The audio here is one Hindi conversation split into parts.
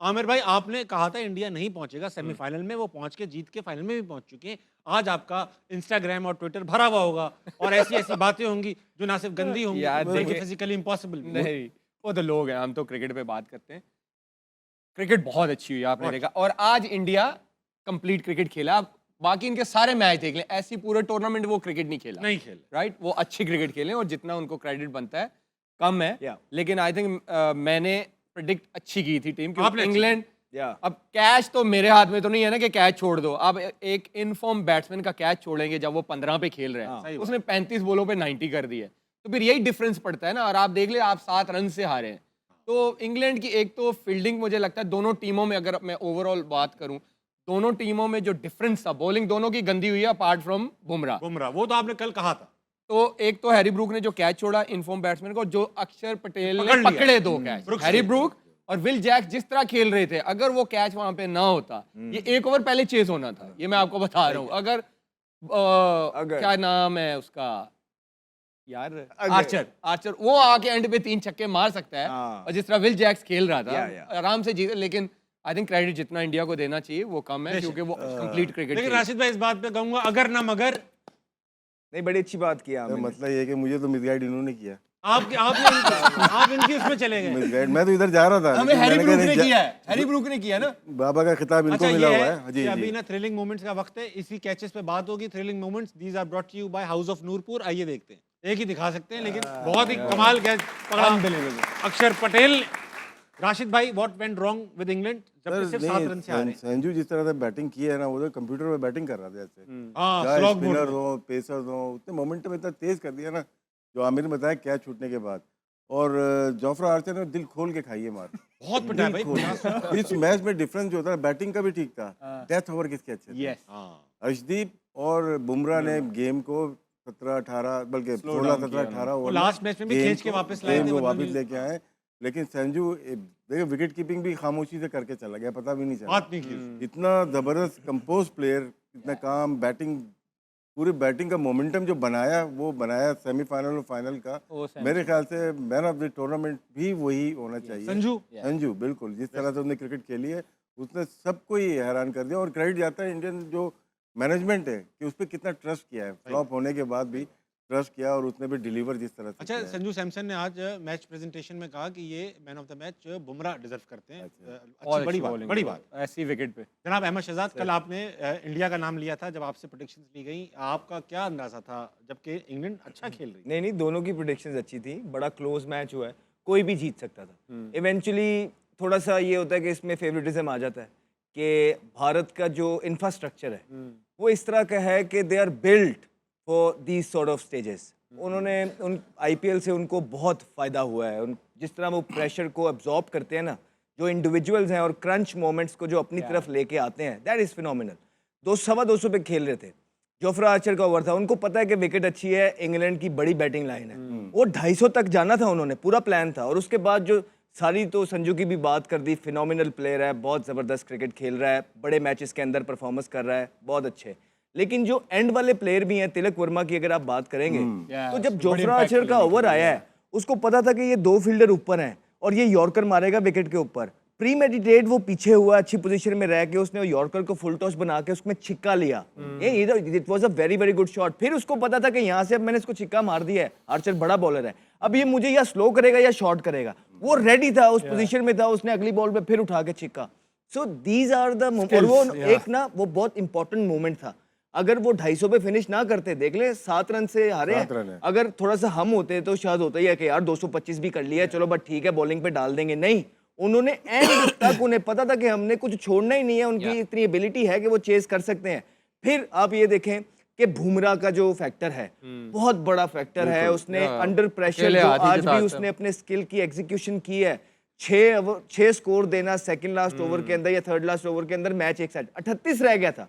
आमिर भाई, आपने कहा था इंडिया नहीं पहुंचेगा सेमीफाइनल में, वो पहुंच के जीत के फाइनल में भी पहुंच चुके हैं। आज आपका इंस्टाग्राम और ट्विटर भरा हुआ होगा और ऐसी ऐसी बातें होंगी जो ना सिर्फ गंदी होंगी, यार बल्कि देखिए, फिजिकली इम्पॉसिबल। नहीं वो तो लोग हैं, हम तो क्रिकेट पे बात करते हैं। क्रिकेट बहुत अच्छी हुई आपने देखा, और आज इंडिया कंप्लीट क्रिकेट खेला। आप बाकी इनके सारे मैच देख लें, ऐसी पूरे टूर्नामेंट वो क्रिकेट नहीं खेला, नहीं खेल। राइट। वो अच्छी क्रिकेट खेले और जितना उनको क्रेडिट बनता है कम है। Yeah. लेकिन आई थिंक मैंने प्रिडिक्ट अच्छी की थी टीम, आपने क्योंकि अच्छी इंग्लैंड Yeah. अब कैच तो मेरे हाथ में तो नहीं है ना कि कैच छोड़ दो। अब एक इनफॉर्म बैट्समैन का कैच छोड़ेंगे जब वो 15 पे खेल रहे हाँ, हैं, सही उसने 35 बॉलों पे 90 कर दी है, तो फिर यही डिफरेंस पड़ता है ना। और आप देख ले, आप 7 रन से हारे हैं। तो इंग्लैंड की एक तो फील्डिंग, मुझे लगता है दोनों टीमों में, अगर मैं ओवरऑल बात करूं, दोनों टीमों में जो डिफरेंस था, बॉलिंग दोनों की गंदी हुई है अपार्ट फ्रॉम बुमराह। बुमराह, वो तो आपने कल कहा था। तो एक तो हैरी ब्रूक ने जो कैच छोड़ा इनफॉर्म बैट्समैन को, जो अक्षर पटेल पकड़ ने लिया। पकड़े 2 कैच। ब्रुक्स हैरी ने। ब्रूक और विल जैक जिस तरह खेल रहे थे, अगर वो कैच वहां पे ना होता, ये 1 ओवर पहले चेस होना था। ये मैं आपको बता रहा हूँ। अगर क्या नाम है उसका यार, आर्चर वो आके एंड पे 3 छक्के मार सकता है, हाँ। और जिस तरह विल जैक्स खेल रहा था, Yeah. आराम से जीते। लेकिन आई थिंक क्रेडिट जितना इंडिया को देना चाहिए वो कम है, क्योंकि वो कंप्लीट क्रिकेट। लेकिन राशिद भाई, इस बात पे कहूंगा, अगर ना मगर नहीं, बड़ी अच्छी बात किया तो आपने। मतलब ये है कि मुझे तो मिसगाइड इन्होंने किया। आप इनकी उसमें चले गए। मिसगाइड, मैं तो इधर जा रहा था। हमें लेकिन हैरी मैंने ब्रूक कहा ने नहीं, किया है, हैरी ब्रूक ने किया ना। बाबा का खिताब इनको अच्छा, मिला ये हुआ है है। जी कि अभी जी। ना थ्रिलिंग मोमेंट्स का वक्त है, इसी कैचेस पे बात होगी। Thrilling moments, these are brought to you by house of Noorpur. आइए देखते हैं, एक ही दिखा सकते हैं लेकिन बहुत ही कमाल कैच पकड़ा अक्षर पटेल। राशिद भाई, what went wrong with England जब सिर्फ 7 रन से हारे? संजू जिस तरह से बैटिंग की है ना, वो तो कंप्यूटर में बैटिंग कर रहा था जैसे। हाँ, चाहे स्लॉग स्पिनर बोर्ड। हो, पेसर हो, उतने मोमेंटम इतना तेज कर दिया ना, जो आमिर ने बताया कैच छूटने के बाद। और जोफ्रा आर्चर ने दिल खोल के खाई है मार। बहुत पिटाया भाई। इस मैच में डिफरेंस जो था, बैटिंग का भी ठीक था, डेथ ओवर किसके अच्छे थे। यस, अर्शदीप और बुमराह ने गेम को 17-18 बल्कि 16-17-18 वो लास्ट मैच में भी खींच के वापस लाए थे, वो वरना वापस नहीं- लेके आए। लेकिन संजू देखो, विकेट कीपिंग भी खामोशी से करके चला गया, पता भी नहीं चला। बात नहीं की। इतना जबरदस्त कंपोज प्लेयर, इतना काम, बैटिंग, पूरी बैटिंग का मोमेंटम जो बनाया, वो बनाया सेमीफाइनल और फाइनल का। मेरे ख्याल से मैन ऑफ द टूर्नामेंट भी वही होना चाहिए। संजू बिल्कुल, जिस तरह से उसने क्रिकेट खेली है, उसने सबको ही हैरान कर दिया। और क्रेडिट जाता है इंडियन जो मैनेजमेंट है कि उस पर कितना ट्रस्ट किया है, फ्लॉप होने के बाद भी ट्रस्ट किया, और उसने भी डिलीवर जिस तरह से अच्छा, किया है। संजू सैमसन ने आज मैच प्रेजेंटेशन में कहा कि ये man of the match Bumrah deserve करते हैं। अच्छी बड़ी बात। ऐसी विकेट पे। जनाब अहमद शहजाद, कल आपने इंडिया का नाम लिया था जब आपसे प्रेडिक्शंस ली गई, आपका क्या अंदाजा था जबकि इंग्लैंड अच्छा खेल रही? नहीं, दोनों की प्रेडिक्शंस अच्छी थी। बड़ा क्लोज मैच हुआ है, कोई भी जीत सकता था। इवेंचुअली थोड़ा सा ये होता है कि इसमें फेवरेटिज्म आ जाता है कि भारत का जो इंफ्रास्ट्रक्चर है वो इस तरह का है कि they are built for these sort of stages. उन्होंने उन आईपीएल से उनको बहुत फ़ायदा हुआ है। जिस तरह वो प्रेशर को अब्जॉर्ब करते हैं ना, जो इंडिविजुअल्स हैं, और क्रंच मोमेंट्स को जो अपनी तरफ लेके आते हैं, दैट इज़ फिनोमिनल। 200 पे खेल रहे थे, जोफ्रा आर्चर का ओवर था, उनको पता है कि विकेट अच्छी है, इंग्लैंड की बड़ी बैटिंग लाइन है, वो 250 तक जाना था, उन्होंने पूरा प्लान था। और उसके बाद जो सारी, तो संजू की भी बात कर दी, फिनोमिनल प्लेयर है, बहुत ज़बरदस्त क्रिकेट खेल रहा है, बड़े मैचेस के अंदर परफॉर्मेंस कर रहा है, बहुत अच्छे। लेकिन जो एंड वाले प्लेयर भी हैं, तिलक वर्मा की अगर आप बात करेंगे, तो जब जोफ्रा आर्चर का ओवर आया है, उसको पता था कि ये 2 फील्डर ऊपर हैं और ये यॉर्कर मारेगा विकेट के ऊपर। प्री मेडिटेट वो पीछे हुआ, अच्छी पोजीशन में रह के उसने यॉर्कर को फुल टॉस बना के उसमें छिक्का लिया। It was a very very good shot. फिर उसको पता था कि यहाँ से अब मैंने इसको छिक्का मार दिया है, आर्चर बड़ा बॉलर है, अब ये मुझे या स्लो करेगा या शॉर्ट करेगा। वो रेडी था, उस पोजीशन में था, उसने अगली बॉल पे फिर उठा के छिक्का। सो दीज आर द, और वो एक ना, वो बहुत इंपॉर्टेंट मोमेंट था। अगर वो 250 पे फिनिश ना करते, देख ले 7 रन से हारे हैं। अगर थोड़ा सा हम होते तो शायद होता ही है कि यार 225 भी कर लिया, चलो बट ठीक है, बॉलिंग पे डाल देंगे। नहीं, उन्होंने एंड तक, उन्हें पता था कि हमने कुछ छोड़ना ही नहीं है, उनकी इतनी एबिलिटी है कि वो चेस कर सकते हैं। फिर आप ये देखें कि बुमराह का जो फैक्टर है, बहुत बड़ा फैक्टर है। उसने अंडर प्रेशर जो आज भी उसने अपने स्किल की एग्जीक्यूशन की है। 6 स्कोर देना सेकंड लास्ट ओवर के अंदर या थर्ड लास्ट ओवर के अंदर, मैच एक साइड 38 रह गया था।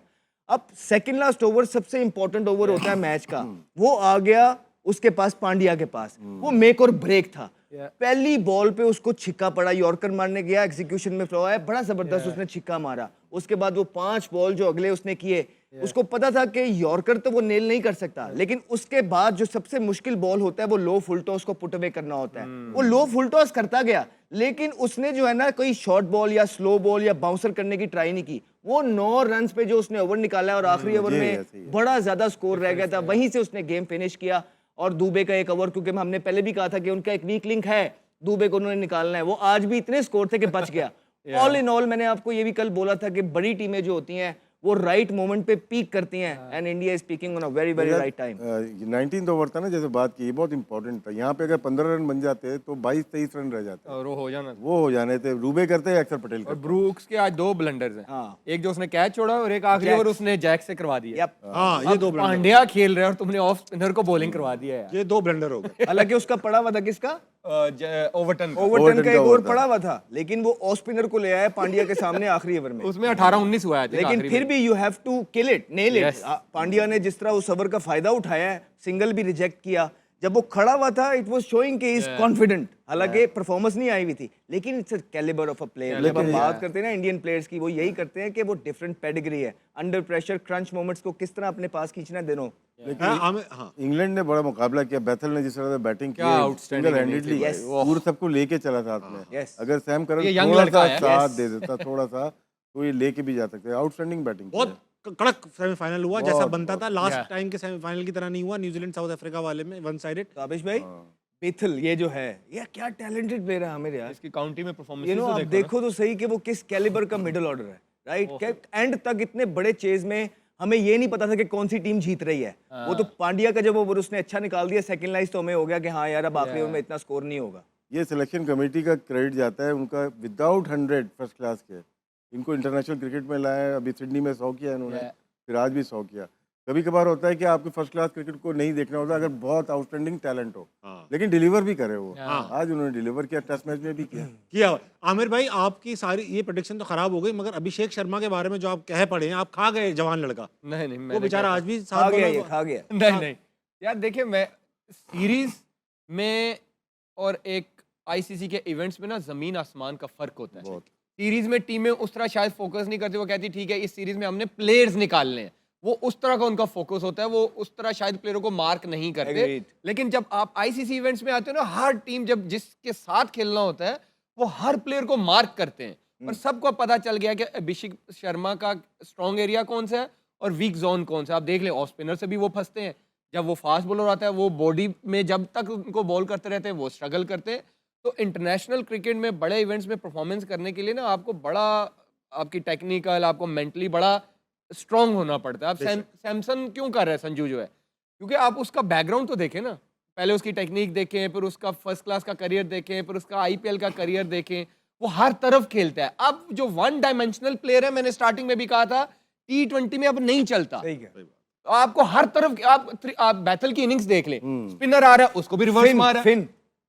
अब सेकंड लास्ट ओवर सबसे इंपॉर्टेंट ओवर होता है मैच का, वो आ गया उसके पास, पांड्या के पास, वो मेक और ब्रेक था। पहली बॉल पे उसको छिक्का पड़ा, यॉर्कर मारने गया, एग्जीक्यूशन में फ्लो है, बड़ा जबरदस्त उसने छिक्का मारा। उसके बाद वो 5 बॉल जो अगले उसने किए, उसको पता था कि यॉर्कर तो वो नेल नहीं कर सकता, लेकिन उसके बाद जो सबसे मुश्किल बॉल होता है वो लो फुल टॉस को पुट अवे करना होता है। वो लो फुल टॉस करता गया, लेकिन उसने जो है ना कोई शॉर्ट बॉल या स्लो बॉल या बाउंसर करने की ट्राई नहीं की। वो 9 रन पे जो उसने ओवर निकाला और आखिरी ओवर में बड़ा ज्यादा स्कोर रह गया था, वहीं से उसने गेम फिनिश किया। और दुबे का एक ओवर, क्योंकि हमने पहले भी कहा था कि उनका एक वीक लिंक है, दुबे को उन्होंने निकालना है, वो आज भी इतने स्कोर थे कि बच गया। ऑल इन ऑल मैंने आपको ये भी कल बोला था कि बड़ी टीमें जो होती हैं वो राइट मोमेंट पे पीक करती हैं, and India is peeking on a very very right time. 19th over था ना, जैसे बात की, ये बहुत इंपॉर्टेंट था। यहाँ पे अगर 15 रन बन जाते तो 22-23 रन रह जाते, और वो हो जाना। वो हो जाने थे। रूबे करते अक्षर पटेल और करते। ब्रूक्स के आज 2 ब्लंडर्स हैं। हाँ। एक जो उसने कैच छोड़ा और एक आखिरी ओवर उसने जैक से करवा दिया। Yep. हाँ, ये 2 ब्लंडर, पांड्या खेल रहे हैं और तुमने ऑफ स्पिनर को बॉलिंग करवा दिया है। ये 2 ब्लंडर हो गए। हालांकि उसका पड़ा हुआ था किसका, ओवरटन ओवरटन का एक ओवर पड़ा हुआ था, लेकिन वो ऑफ स्पिनर को ले आया पांड्या के सामने आखिरी ओवर में। उसमें 18-19 हुआ है। लेकिन फिर भी you have to kill it, nail it. Pandya ने जिस तरह उस ओवर का फायदा उठाया है, सिंगल भी रिजेक्ट किया, जब वो खड़ा हुआ था इट वाज शोइंग कि इज कॉन्फिडेंट। हालांकि परफॉर्मेंस नहीं आई हुई थी, लेकिन it's a calibre of a player. जब हम बात करते हैं ना इंडियन प्लेयर्स की, वो यही करते हैं कि वो डिफरेंट पेडिग्री है, अंडर प्रेशर क्रंच मोमेंट्स को किस तरह अपने पास खींचना है दोनों। हाँ, इंग्लैंड ने बड़ा मुकाबला किया। बैथल ने जिस तरह से बैटिंग की, outstanding सिंगल हैंडेडली पूरे सबको लेके चला था हाथ में। अगर सैम करन ये young थोड़ा लड़का सा है। साथ दे देता, थोड़ा सा, तो ये लेके भी जा सकते। Outstanding batting. बहुत कड़क सेमीफाइनल हुआ, जैसा बनता था। लास्ट टाइम के सेमीफाइनल की तरह नहीं हुआ, न्यूजीलैंड साउथ अफ्रीका वाले में वन साइडेड। काबिश भाई, बेथल ये जो है, ये क्या टैलेंटेड प्लेयर है आमिर यार। इसकी काउंटी में परफॉर्मेंस यू नो, आप देखो तो सही कि वो किस कैलिबर का मिडिल ऑर्डर है, राइट। एंड तक इतने बड़े चेज में हमें ये नहीं पता था कि कौन सी टीम जीत रही है। वो तो पांड्या का जब ओवर उसने अच्छा निकाल दिया, सेकंड लाइस, तो हमें हो गया कि हाँ यार अब आखिरी ओवर में इतना स्कोर नहीं होगा। ये सिलेक्शन कमेटी का क्रेडिट जाता है उनका। विदाउट 100 फर्स्ट क्लास के इनको इंटरनेशनल क्रिकेट में लाए। अभी सिडनी में 100 किया इन्होंने, फिर आज भी 100 किया। कभी कभार होता है कि आपको फर्स्ट क्लास क्रिकेट को नहीं देखना होता अगर बहुत आउटस्टैंडिंग टैलेंट हो, लेकिन डिलीवर भी करे वो। आज उन्होंने डिलीवर किया, टेस्ट मैच में भी किया। आमिर भाई, आपकी सारी ये प्रेडिक्शन तो खराब हो गई, मगर अभिषेक शर्मा के बारे में जो आप कह पड़े हैं, आप खा गए जवान लड़का। नहीं, वो बेचारा आज भी खा गया, ये खा गया। नहीं यार, देखिए मैं सीरीज में और एक आईसीसी के इवेंट्स में ना जमीन आसमान का फर्क होता है। सीरीज में टीमें उस तरह शायद फोकस नहीं करती, वो कहती ठीक है इस सीरीज में हमने प्लेयर्स निकालने हैं, वो उस तरह का उनका फोकस होता है, वो उस तरह शायद प्लेयरों को मार्क नहीं करते। लेकिन जब आप आईसीसी इवेंट्स में आते हो ना, हर टीम जब जिसके साथ खेलना होता है वो हर प्लेयर को मार्क करते हैं, और सबको पता चल गया कि अभिषेक शर्मा का स्ट्रॉन्ग एरिया कौन सा है और वीक जोन कौन सा। आप देख लें, ऑफ स्पिनर से भी वो फंसते हैं, जब वो फास्ट बॉलर आता है वो बॉडी में जब तक उनको बॉल करते रहते हैं वो स्ट्रगल करते हैं। तो इंटरनेशनल क्रिकेट में बड़े इवेंट्स में परफॉर्मेंस करने के लिए ना आपको बड़ा, आपकी टेक्निकल, आपको मेंटली बड़ा स्ट्रांग होना पड़ता है। अब सैमसन क्यों कर रहा है संजू जो है, क्योंकि आप उसका बैकग्राउंड तो देखें ना, पहले उसकी टेक्निक देखें, फिर उसका फर्स्ट क्लास का करियर देखें, फिर उसका आईपीएल का करियर देखें, वो हर तरफ खेलता है। अब जो वन डायमेंशनल प्लेयर है, मैंने स्टार्टिंग में भी कहा था, T20 में अब नहीं चलता। आपको हर तरफ, आप बैथल की इनिंग्स देख ले, स्पिनर आ रहा है उसको भी रिवर्स मारा,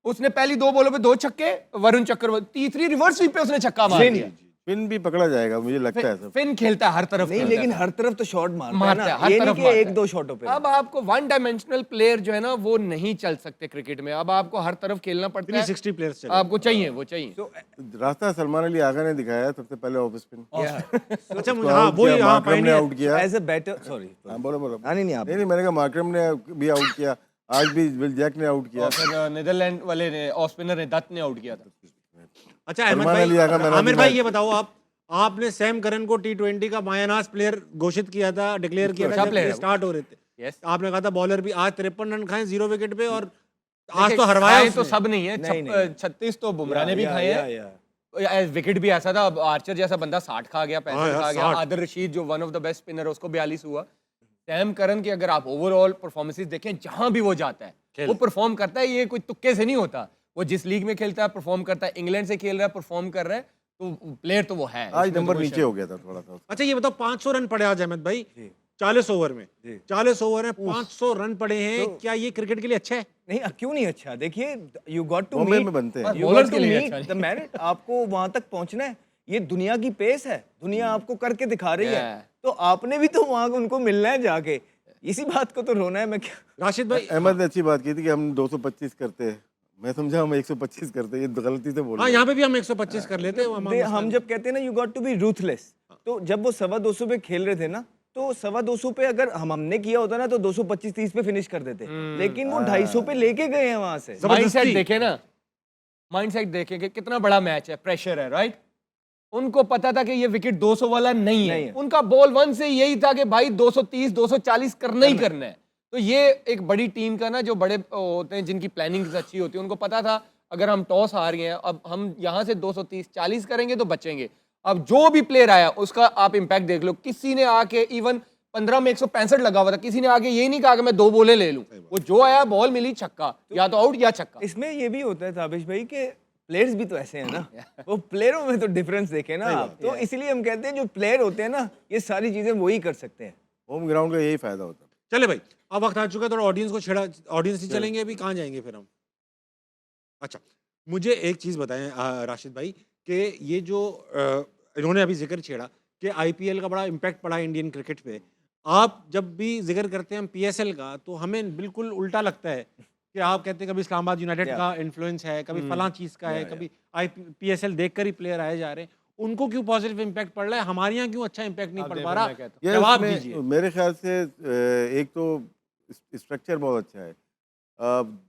उसने पहली 2 बॉलों पे 2 छक्के, वरुण चक्रवर्ती तीसरी रिवर्स स्वीप पे उसने छक्का मार दिया। फिन भी पकड़ा जाएगा मुझे लगता है। फिन खेलता है हर तरफ नहीं, लेकिन हर तरफ तो शॉट मारता है ना, हर ये तरफ नहीं कि 1-2 शॉटों पे। अब आपको वन डायमेंशनल प्लेयर जो है ना वो नहीं चल सकते क्रिकेट में, अब आपको हर तरफ खेलना पड़ता है। 360 प्लेयर्स आपको चाहिए, वो चाहिए। रास्ता सलमान अली आगा ने दिखाया सबसे पहले ऑफ स्पिन। अच्छा, मुझे हाँ वो मार्करम ने आउट किया एज अ बैटर। सॉरी, बोलो। नहीं, मैंने कहा मार्करम ने भी आउट किया, आज भी विल जैक ने आउट किया, फिर नीदरलैंड वाले ने ऑफ स्पिनर ने दत्त ने आउट किया था। अच्छा अहमद भाई, आमिर भाई ये बताओ, आपने सैम करन को T20 का मायानाज प्लेयर घोषित किया था, डिक्लेयर किया था जब स्टार्ट हो रहे थे। आपने कहा था बॉलर भी आज 53 रन खाए 0 विकेट पे, और आज तो हरवाया तो सब नहीं है, 36 तो बुमराह ने भी खाए हैं। विकेट भी ऐसा था, आर्चर जैसा बंदा 60 खा गया, 65 खा गया। आदिल रशीद जो one of the best spinner है उसको 42 हुआ। सैम करन की अगर आप ओवरऑल परफॉर्मेंसेस देखें, जहां भी वो जाता है वो परफॉर्म करता है, ये कोई तुक्के से नहीं होता। वो जिस लीग में खेलता है परफॉर्म करता है, इंग्लैंड से खेल रहा है परफॉर्म कर रहा है, तो प्लेयर तो वो है। आज नंबर नीचे हो गया था थोड़ा सा। अच्छा ये बताओ, 500 रन पड़े आज अहमद भाई 40 ओवर में, 40 ओवर में 500 रन पड़े हैं, क्या ये क्रिकेट के लिए अच्छा है? नहीं, क्यों नहीं अच्छा। देखिए, यू गॉट टू मीट में बनते हैं, you got to meet the merit. आपको वहां तक पहुंचना है, ये दुनिया की पेस है, दुनिया आपको करके दिखा रही है, तो आपने भी तो वहां उनको मिलना है जाके। इसी बात को तो रोना है। मैं क्या, राशिद भाई, अहमद ने अच्छी बात की थी कि हम 225 करते हैं, मैं समझा हम 125 करते हैं, ये गलती से बोला। हाँ, यहाँ पे भी हम 125 कर लेते हैं। हम जब कहते हैं ना you got to be ruthless, तो जब वो 225 पे खेल रहे थे ना, तो 225 पे अगर हमने किया होता ना तो 225-30 पे फिनिश कर देते, लेकिन वो 250 पे लेके गए हैं वहां से। माइंडसेट देखे ना, माइंडसेट देखे कि कितना बड़ा मैच है, प्रेशर है, राइट। उनको पता था कि ये विकेट 200 वाला नहीं है, उनका बॉल 1 से यही था कि भाई 230 240 करना ही करना है। तो ये एक बड़ी टीम का ना, जो बड़े होते हैं जिनकी प्लानिंग अच्छी होती है, उनको पता था अगर हम टॉस हार गए हैं, अब हम यहाँ से 230 40 करेंगे तो बचेंगे। अब जो भी प्लेयर आया उसका आप इम्पैक्ट देख लो, किसी ने आके इवन 15 में 165 लगा हुआ था, किसी ने आके यही नहीं कहा कि मैं 2 बॉलें ले लूं, वो जो आया बॉल मिली छक्का, या तो आउट या छक्का। इसमें ये भी होता है ताबिश भाई कि प्लेयर्स भी तो ऐसे हैं ना, वो प्लेयरों में तो डिफरेंस देखे ना आप, तो इसलिए हम कहते हैं जो प्लेयर होते हैं ना, ये सारी चीजें वही कर सकते हैं। होम ग्राउंड का यही फायदा होता है। चले भाई, अब वक्त आ चुका है, थोड़ा ऑडियंस को छेड़ा, ऑडियंस ही चलेंगे अभी, कहाँ जाएंगे फिर हम? अच्छा, मुझे एक चीज़ बताएं राशिद भाई, कि ये जो इन्होंने अभी जिक्र छेड़ा कि आईपीएल का बड़ा इम्पैक्ट पड़ा है इंडियन क्रिकेट पे, आप जब भी जिक्र करते हैं हम पीएसएल का, तो हमें बिल्कुल उल्टा लगता है कि आप कहते हैं कभी इस्लामाबाद यूनाइटेड का इन्फ्लुएंस है, कभी फलां चीज़ का है, कभी पीएसएल देखकर ही प्लेयर आए जा रहे हैं। उनको क्यों पॉजिटिव इम्पैक्ट पड़ रहा है, हमारे यहाँ क्यों अच्छा इम्पैक्ट नहीं पड़ पा रहा? ये जवाब उसमें दीजिए। मेरे ख्याल से एक तो स्ट्रक्चर बहुत अच्छा है।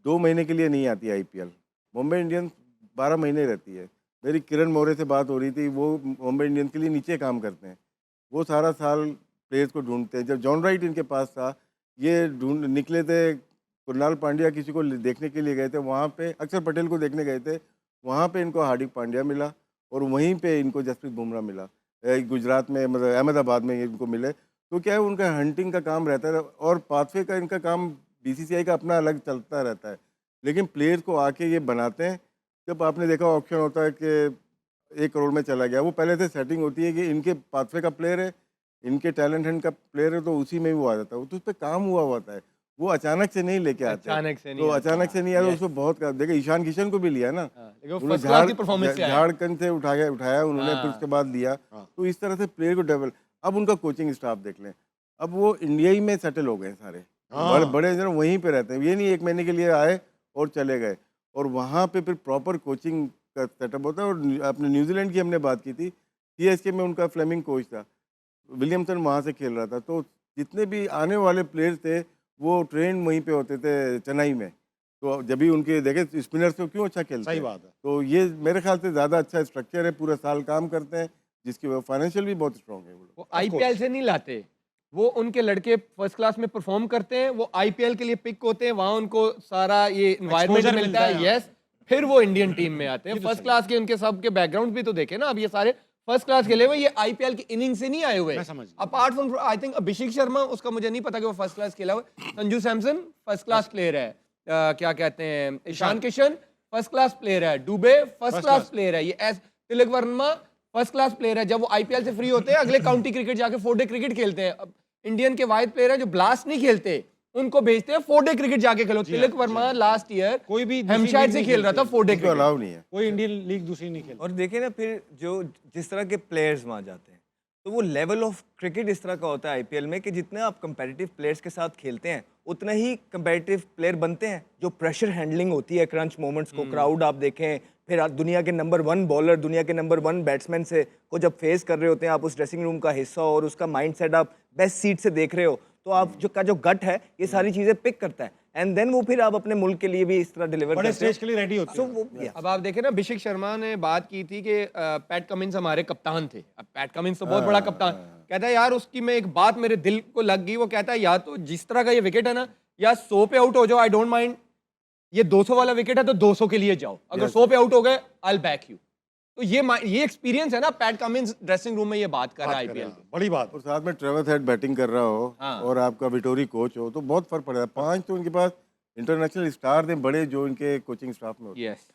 2 महीने के लिए नहीं आती आईपीएल, मुंबई इंडियंस 12 महीने रहती है। मेरी किरण मौर्य से बात हो रही थी, वो मुंबई इंडियंस के लिए नीचे काम करते हैं, वो सारा साल प्लेयर्स को ढूंढते हैं। जब जॉन राइट इनके पास था, ये ढूंढ निकले थे, कुणाल पांड्या किसी को देखने के लिए गए थे, वहाँ पे अक्षर पटेल को देखने गए थे, वहाँ पे इनको हार्दिक पांड्या मिला और वहीं पे इनको जसप्रीत बुमराह मिला। गुजरात में मतलब अहमदाबाद में इनको मिले, तो क्या है उनका हंटिंग का काम रहता है और पाथवे का इनका काम बीसीसीआई का अपना अलग चलता रहता है, लेकिन प्लेयर्स को आके ये बनाते हैं। जब आपने देखा ऑप्शन होता है कि 1 करोड़ में चला गया, वो पहले से सेटिंग होती है कि इनके पाथवे का प्लेयर है, इनके टैलेंट हंट का प्लेयर है, तो उसी में ही वो आ जाता है। तो उस पर काम हुआ होता है, वो अचानक से नहीं लेके आते, अचानक से नहीं तो आता। अचानक से नहीं आया, उसको बहुत देखिए ईशान किशन को भी लिया ना, लेकिन वो उन्होंने first class की performance से आया। झारखंड से उठाया उन्होंने, फिर उसके बाद लिया। तो इस तरह से प्लेयर को डेवलप, अब उनका कोचिंग स्टाफ देख लें, अब वो इंडिया ही में सेटल हो गए सारे, बड़े जन वहीं पे रहते हैं, ये नहीं 1 महीने के लिए आए और चले गए, और वहाँ पे फिर प्रॉपर कोचिंग का सेटअप होता है। और अपने न्यूजीलैंड की हमने बात की थी, सीएसके में उनका फ्लेमिंग कोच था, विलियमसन वहाँ से खेल रहा था, तो जितने भी आने वाले प्लेयर्स थे वो ट्रेन वहीं पे होते थे चेन्नई में, तो जब भी उनके देखे स्पिनर्स तो क्यों अच्छा खेलते सही हैं। बात है। तो ये मेरे ख्याल से ज़्यादा अच्छा स्ट्रक्चर है, पूरा साल काम करते हैं, जिसकी वजह फाइनेंशियल भी बहुत स्ट्रॉन्ग है। वो आईपीएल से नहीं लाते, वो उनके लड़के फर्स्ट क्लास में परफॉर्म करते हैं, वो आईपीएल के लिए पिक होते हैं, वहां उनको सारा ये एनवायरनमेंट Exposure मिलता है, मिलता है। यस, फिर वो इंडियन टीम में आते हैं। फर्स्ट क्लास के उनके सब के बैकग्राउंड भी तो देखे ना, अब ये सारे फर्स्ट क्लास खेले हुए, ये आईपीएल की इनिंग से नहीं आए हुए। मैं समझ गया। Apart from I think Abhishek Sharma, उसका मुझे नहीं पता कि वो फर्स्ट क्लास खेला हुआ है। Sanju Samson first class player है, क्या कहते हैं, Ishan Kishan first class player है, दुबे फर्स्ट क्लास प्लेयर है, ये एस Tilak Varma first class player है। जब वो आईपीएल से फ्री होते हैं, अगले काउंटी क्रिकेट जाके 4 डे क्रिकेट खेलते हैं। अब इंडियन के वाहिद प्लेयर है जो ब्लास्ट नहीं खेलते, उनको भेजते हैं 4 डे क्रिकेट जाके खेलो। तिलक वर्मा लास्ट ईयर कोई भी दूसरी हेमशायर लीग से नहीं खेल रहा था 4 डे तो क्रिकेट। अलाउ नहीं है। कोई इंडियन लीग दूसरी नहीं खेलता। और देखें ना फिर जो जिस तरह के प्लेयर्स वहाँ जाते हैं, तो वो लेवल ऑफ क्रिकेट इस तरह का होता है आईपीएल में कि जितने आप कंपेटिटिव प्लेयर्स के साथ खेलते हैं, उतना ही कंपेटिटिव प्लेयर बनते हैं। जो प्रेशर हैंडलिंग होती है, क्रंच मोमेंट्स को, क्राउड आप देखें, फिर आप दुनिया के नंबर 1 बॉलर, दुनिया के नंबर 1 बैट्समैन से को जब फेस कर रहे होते हैं, आप उस ड्रेसिंग रूम का हिस्सा हो और उसका माइंडसेट आप बेस्ट सीट से देख रहे हो, तो आप जो गट है, ये सारी चीजें पिक करता है, एंड देन वो फिर आप अपने मुल्क के लिए भी इस तरह डिलीवर बड़े करते हो। स्टेज के लिए रेडी होते So हैं। वो अब आप देखें ना, अभिषेक शर्मा ने बात की थी कि पैट कमिंस हमारे कप्तान थे। अब पैट कमिंस तो बहुत बड़ा कप्तान, कहता है यार उसकी में एक बात मेरे दिल को लग गई। वो कहता है या तो जिस तरह का ये विकेट है ना, या 100 पे आउट हो जाओ, आई डोंट माइंड, ये 200 वाला विकेट है तो 200 के लिए जाओ, अगर 100 पे आउट हो गए आई विल बैक यू। तो ये एक्सपीरियंस है ना, पैट कमिंस ड्रेसिंग रूम में ये बात कर रहा है आईपीएल की। बड़ी बात। और साथ में ट्रेविस हेड बैटिंग कर रहा हो और आपका विटोरी कोच हो, तो बहुत फर्क पड़ता है। 5 तो उनके पास इंटरनेशनल स्टार थे बड़े, जो इनके कोचिंग स्टाफ में होते हैं। यस